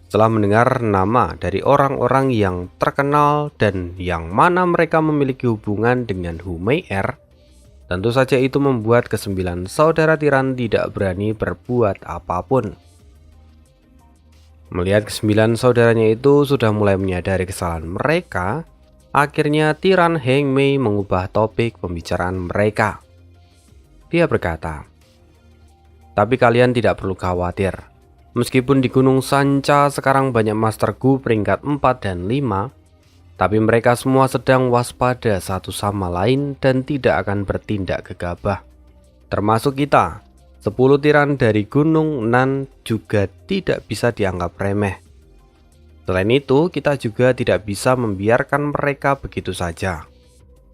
Setelah mendengar nama dari orang-orang yang terkenal dan yang mana mereka memiliki hubungan dengan Humei-er, tentu saja itu membuat ke-9 saudara tiran tidak berani berbuat apapun. Melihat ke-9 saudaranya itu sudah mulai menyadari kesalahan mereka, akhirnya Tiran Heng Mei mengubah topik pembicaraan mereka. Dia berkata, tapi kalian tidak perlu khawatir. Meskipun di Gunung Sanca sekarang banyak Master Gu peringkat 4 dan 5, tapi mereka semua sedang waspada satu sama lain dan tidak akan bertindak gegabah. Termasuk kita, 10 tiran dari Gunung Nan juga tidak bisa dianggap remeh. Selain itu, kita juga tidak bisa membiarkan mereka begitu saja.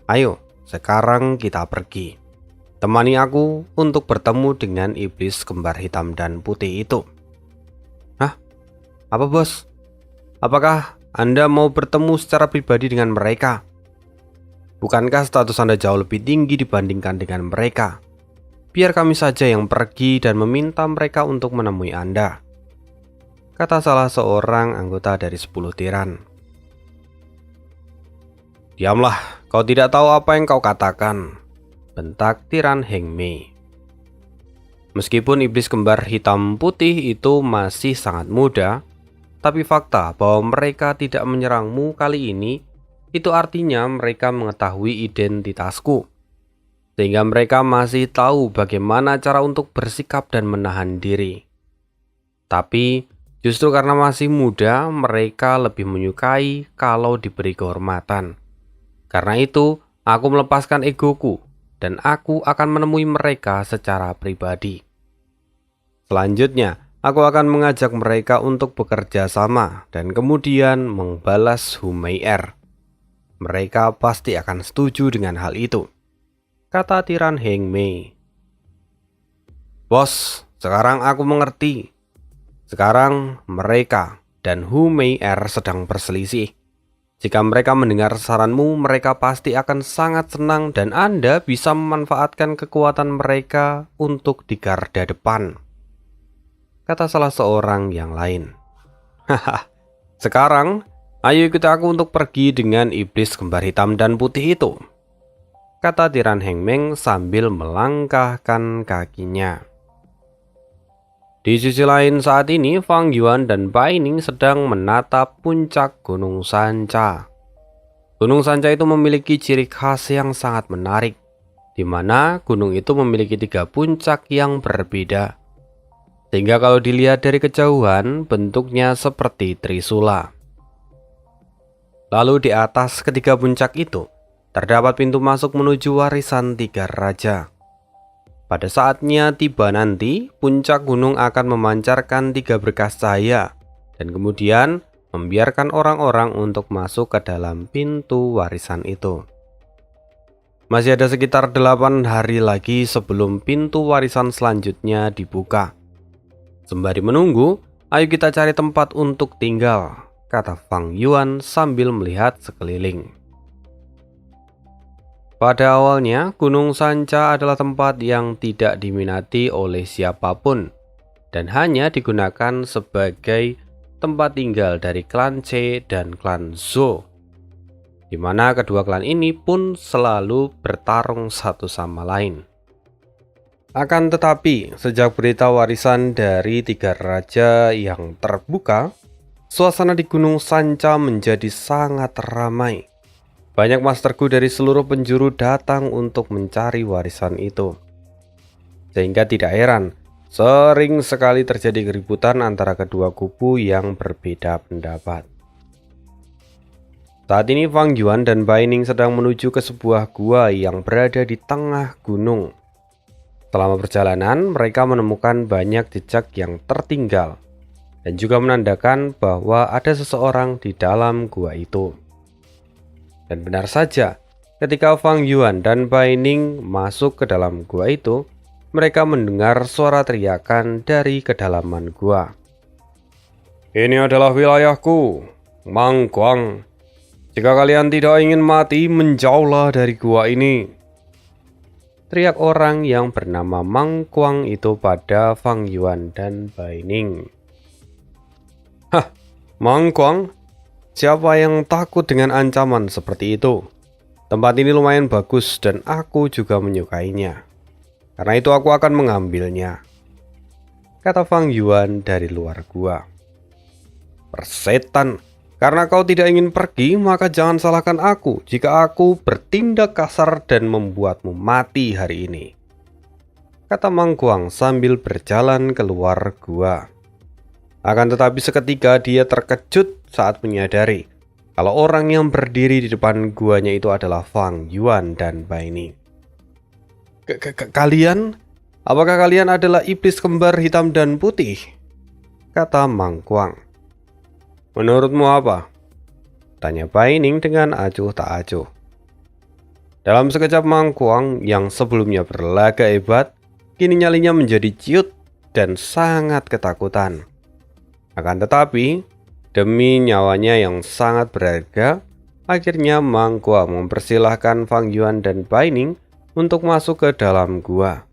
Ayo, sekarang kita pergi. Temani aku untuk bertemu dengan iblis kembar hitam dan putih itu. Hah? Apa bos? Apakah Anda mau bertemu secara pribadi dengan mereka? Bukankah status Anda jauh lebih tinggi dibandingkan dengan mereka? Biar kami saja yang pergi dan meminta mereka untuk menemui Anda, kata salah seorang anggota dari 10 tiran. Diamlah, kau tidak tahu apa yang kau katakan, bentak Tiran Heng Mei. Meskipun iblis kembar hitam putih itu masih sangat muda, tapi fakta bahwa mereka tidak menyerangmu kali ini, itu artinya mereka mengetahui identitasku. Sehingga mereka masih tahu bagaimana cara untuk bersikap dan menahan diri. Tapi, justru karena masih muda, mereka lebih menyukai kalau diberi kehormatan. Karena itu, aku melepaskan egoku, dan aku akan menemui mereka secara pribadi. Selanjutnya, aku akan mengajak mereka untuk bekerja sama dan kemudian membalas Humayr. Mereka pasti akan setuju dengan hal itu, kata tiran Heng Mei. Bos, sekarang aku mengerti. Sekarang mereka dan Humayr sedang berselisih. Jika mereka mendengar saranmu, mereka pasti akan sangat senang dan Anda bisa memanfaatkan kekuatan mereka untuk di garda depan, kata salah seorang yang lain. Haha, sekarang ayo ikut aku untuk pergi dengan iblis kembar hitam dan putih itu, kata tiran Heng Meng sambil melangkahkan kakinya. Di sisi lain saat ini Fang Yuan dan Bai Ning sedang menatap puncak Gunung Sanca. Gunung Sanca itu memiliki ciri khas yang sangat menarik, di mana gunung itu memiliki 3 puncak yang berbeda. Sehingga kalau dilihat dari kejauhan, bentuknya seperti trisula. Lalu di atas ketiga puncak itu, terdapat pintu masuk menuju warisan 3 raja. Pada saatnya tiba nanti, puncak gunung akan memancarkan 3 berkas cahaya, dan kemudian membiarkan orang-orang untuk masuk ke dalam pintu warisan itu. Masih ada sekitar 8 hari lagi sebelum pintu warisan selanjutnya dibuka. Sembari menunggu, ayo kita cari tempat untuk tinggal, kata Fang Yuan sambil melihat sekeliling. Pada awalnya, Gunung Sanca adalah tempat yang tidak diminati oleh siapapun dan hanya digunakan sebagai tempat tinggal dari klan C dan klan Zhou, di mana kedua klan ini pun selalu bertarung satu sama lain. Akan tetapi, sejak berita warisan dari 3 raja yang terbuka, suasana di Gunung Sanca menjadi sangat ramai. Banyak masterku dari seluruh penjuru datang untuk mencari warisan itu. Sehingga tidak heran, sering sekali terjadi keributan antara kedua kubu yang berbeda pendapat. Saat ini Fang Yuan dan Bai Ning sedang menuju ke sebuah gua yang berada di tengah gunung. Selama perjalanan, mereka menemukan banyak jejak yang tertinggal dan juga menandakan bahwa ada seseorang di dalam gua itu. Dan benar saja, ketika Fang Yuan dan Bai Ning masuk ke dalam gua itu, mereka mendengar suara teriakan dari kedalaman gua. Ini adalah wilayahku, Mang Guang. Jika kalian tidak ingin mati, menjauhlah dari gua ini. Teriak orang yang bernama Mang Guang itu pada Fang Yuan dan Bai Ning. Hah, Mang Guang? Siapa yang takut dengan ancaman seperti itu? Tempat ini lumayan bagus dan aku juga menyukainya. Karena itu aku akan mengambilnya, kata Fang Yuan dari luar gua. Persetan, karena kau tidak ingin pergi, maka jangan salahkan aku jika aku bertindak kasar dan membuatmu mati hari ini, kata Mang Guang sambil berjalan keluar gua. Akan tetapi seketika dia terkejut saat menyadari kalau orang yang berdiri di depan guanya itu adalah Fang Yuan dan Bai Ning. Kalian? Apakah kalian adalah iblis kembar hitam dan putih? Kata Mang Guang. Menurutmu apa? Tanya Bai Ning dengan acuh tak acuh. Dalam sekejap Mang Guang yang sebelumnya berlaga hebat, kini nyalinya menjadi ciut dan sangat ketakutan. Akan tetapi, demi nyawanya yang sangat berharga, akhirnya Mang Guang mempersilahkan Fang Yuan dan Bai Ning untuk masuk ke dalam gua.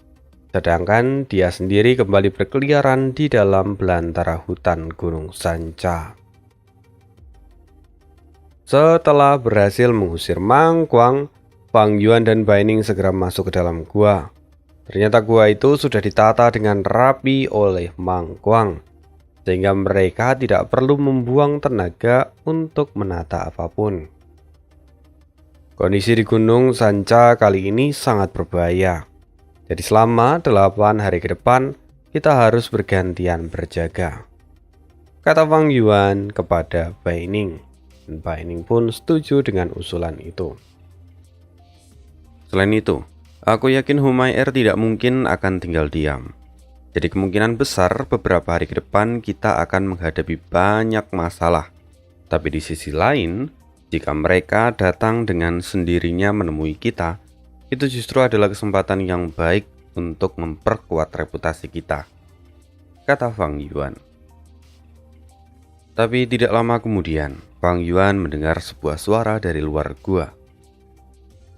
Sedangkan dia sendiri kembali berkeliaran di dalam belantara hutan Gunung Sanca. Setelah berhasil mengusir Mang Guang, Fang Yuan dan Bai Ning segera masuk ke dalam gua. Ternyata gua itu sudah ditata dengan rapi oleh Mang Kuang, sehingga mereka tidak perlu membuang tenaga untuk menata apapun. Kondisi di Gunung Sanca kali ini sangat berbahaya. Jadi selama 8 hari ke depan, kita harus bergantian berjaga, kata Wang Yuan kepada Bai Ning. Dan Bai Ning pun setuju dengan usulan itu. Selain itu, aku yakin Humair tidak mungkin akan tinggal diam. Jadi kemungkinan besar beberapa hari ke depan kita akan menghadapi banyak masalah. Tapi di sisi lain, jika mereka datang dengan sendirinya menemui kita, itu justru adalah kesempatan yang baik untuk memperkuat reputasi kita, kata Wang Yuan. Tapi tidak lama kemudian, Wang Yuan mendengar sebuah suara dari luar gua.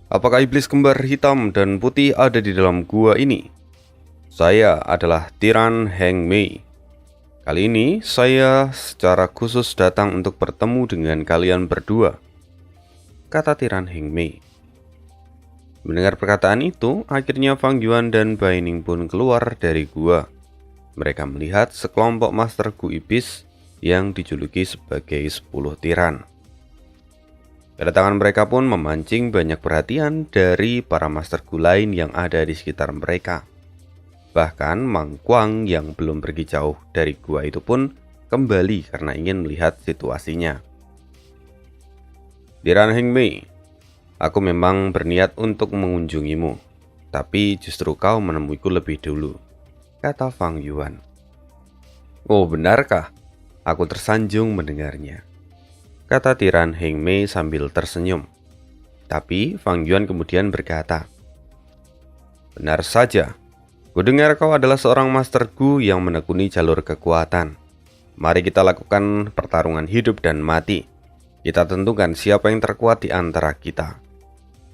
Apakah iblis kembar hitam dan putih ada di dalam gua ini? Saya adalah Tiran Heng Mei. Kali ini saya secara khusus datang untuk bertemu dengan kalian berdua, kata Tiran Heng Mei. Mendengar perkataan itu, akhirnya Wang Yuan dan Bai Ning pun keluar dari gua. Mereka melihat sekelompok Master Gu Iblis yang dijuluki sebagai 10 tiran. Kedatangan mereka pun memancing banyak perhatian dari para Master Gu lain yang ada di sekitar mereka. Bahkan Mang Kuang yang belum pergi jauh dari gua itu pun kembali karena ingin melihat situasinya. Tiran Heng Mei, aku memang berniat untuk mengunjungimu, tapi justru kau menemuiku lebih dulu, kata Wang Yuan. Oh, benarkah? Aku tersanjung mendengarnya, kata Tiran Heng Mei sambil tersenyum. Tapi Wang Yuan kemudian berkata, benar saja, kudengar kau adalah seorang Master Gu yang menekuni jalur kekuatan. Mari kita lakukan pertarungan hidup dan mati. Kita tentukan siapa yang terkuat di antara kita.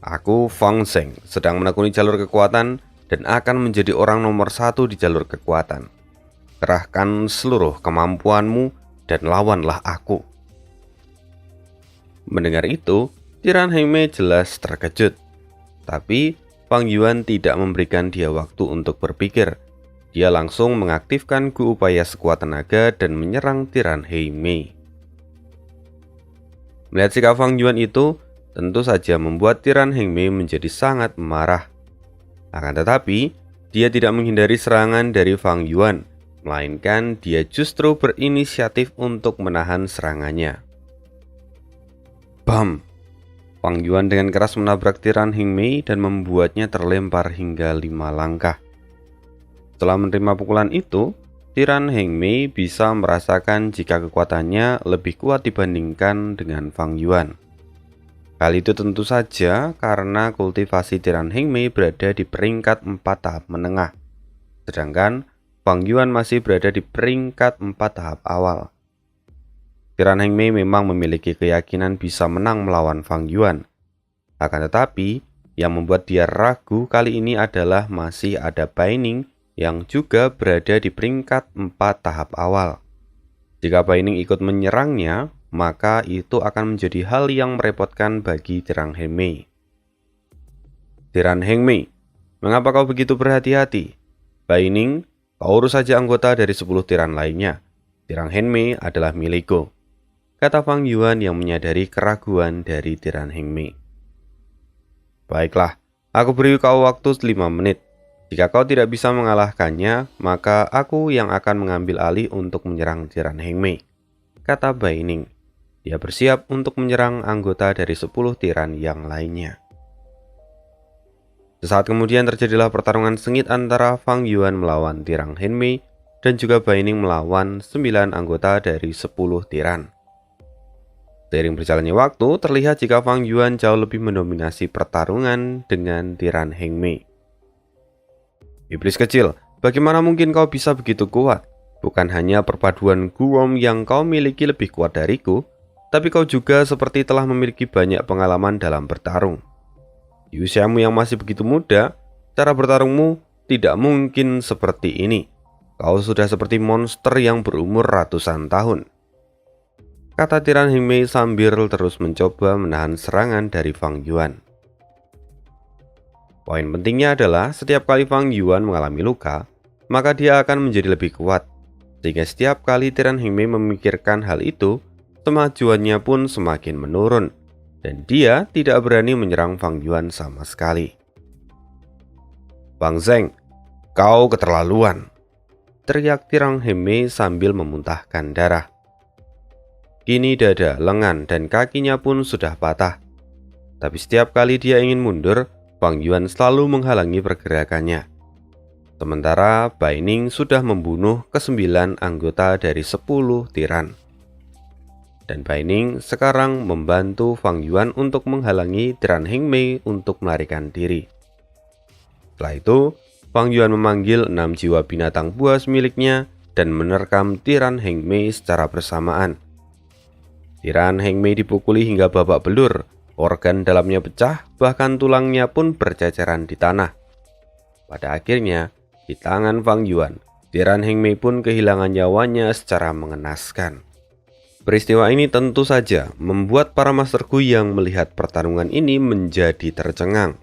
Aku, Fang Zheng, sedang menekuni jalur kekuatan dan akan menjadi orang nomor 1 di jalur kekuatan. Kerahkan seluruh kemampuanmu dan lawanlah aku. Mendengar itu, Tiran Heng Mei jelas terkejut. Tapi Wang Yuan tidak memberikan dia waktu untuk berpikir. Dia langsung mengaktifkan Gu Upaya sekuat tenaga dan menyerang Tiran Heng Mei. Melihat sikap Wang Yuan itu, tentu saja membuat Tiran Heng Mei menjadi sangat marah. Akan tetapi, dia tidak menghindari serangan dari Wang Yuan, melainkan dia justru berinisiatif untuk menahan serangannya. Bam! Wang Yuan dengan keras menabrak Tiran Heng Mei dan membuatnya terlempar hingga 5 langkah. Setelah menerima pukulan itu, Tiran Heng Mei bisa merasakan jika kekuatannya lebih kuat dibandingkan dengan Wang Yuan. Hal itu tentu saja karena kultivasi Tiran Heng Mei berada di peringkat 4 tahap menengah, sedangkan Wang Yuan masih berada di peringkat 4 tahap awal. Tiran Heng Mei memang memiliki keyakinan bisa menang melawan Wang Yuan. Akan tetapi, yang membuat dia ragu kali ini adalah masih ada Bai Ning yang juga berada di peringkat 4 tahap awal. Jika Bai Ning ikut menyerangnya, maka itu akan menjadi hal yang merepotkan bagi Tiran Heng Mei. Tiran Heng Mei, mengapa kau begitu berhati-hati? Bai Ning, kau urus saja anggota dari 10 tiran lainnya. Tiran Heng Mei adalah milikku, kata Wang Yuan yang menyadari keraguan dari Tiran Heng Mei. Baiklah, aku beri kau waktu 5 menit. Jika kau tidak bisa mengalahkannya, maka aku yang akan mengambil alih untuk menyerang Tiran Heng Mei, kata Bai Ning. Dia bersiap untuk menyerang anggota dari 10 tiran yang lainnya. Sesaat kemudian terjadilah pertarungan sengit antara Wang Yuan melawan Tiran Heng Mei dan juga Bai Ning melawan 9 anggota dari 10 tiran. Seiring berjalannya waktu, terlihat jika Wang Yuan jauh lebih mendominasi pertarungan dengan Tiran Heng Mei. Iblis kecil, bagaimana mungkin kau bisa begitu kuat? Bukan hanya perpaduan Guom yang kau miliki lebih kuat dariku, tapi kau juga seperti telah memiliki banyak pengalaman dalam bertarung. Di usiamu yang masih begitu muda, cara bertarungmu tidak mungkin seperti ini. Kau sudah seperti monster yang berumur ratusan tahun, kata Tiran Heng Mei sambil terus mencoba menahan serangan dari Wang Yuan. Poin pentingnya adalah setiap kali Fang Yuan mengalami luka, maka dia akan menjadi lebih kuat. Sehingga setiap kali Tiran Hengmei memikirkan hal itu, kemajuannya pun semakin menurun. Dan dia tidak berani menyerang Fang Yuan sama sekali. "Bang Zeng, kau keterlaluan!" teriak Tiran Hengmei sambil memuntahkan darah. Kini dada, lengan, dan kakinya pun sudah patah. Tapi setiap kali dia ingin mundur, Fang Yuan selalu menghalangi pergerakannya. Sementara Bai Ning sudah membunuh ke-9 anggota dari 10 tiran. Dan Bai Ning sekarang membantu Fang Yuan untuk menghalangi Tiran Hengmei untuk melarikan diri. Setelah itu, Fang Yuan memanggil 6 jiwa binatang buas miliknya dan menerkam Tiran Hengmei secara bersamaan. Tiran Hengmei dipukuli hingga babak belur, organ dalamnya pecah, bahkan tulangnya pun berceceran di tanah. Pada akhirnya, di tangan Fang Yuan, Tiran Hengmei pun kehilangan nyawanya secara mengenaskan. Peristiwa ini tentu saja membuat para Master Gu yang melihat pertarungan ini menjadi tercengang.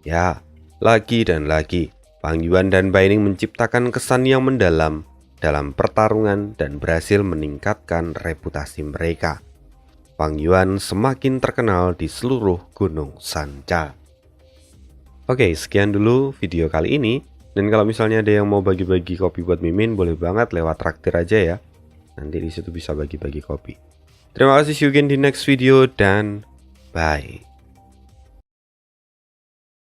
Ya, lagi dan lagi, Fang Yuan dan Bai Ning menciptakan kesan yang mendalam dalam pertarungan dan berhasil meningkatkan reputasi mereka. Fang Yuan semakin terkenal di seluruh Gunung Sanca. Oke, sekian dulu video kali ini. Dan kalau misalnya ada yang mau bagi-bagi kopi buat Mimin, boleh banget lewat traktir aja ya. Nanti disitu bisa bagi-bagi kopi. Terima kasih, see you again di next video, dan bye.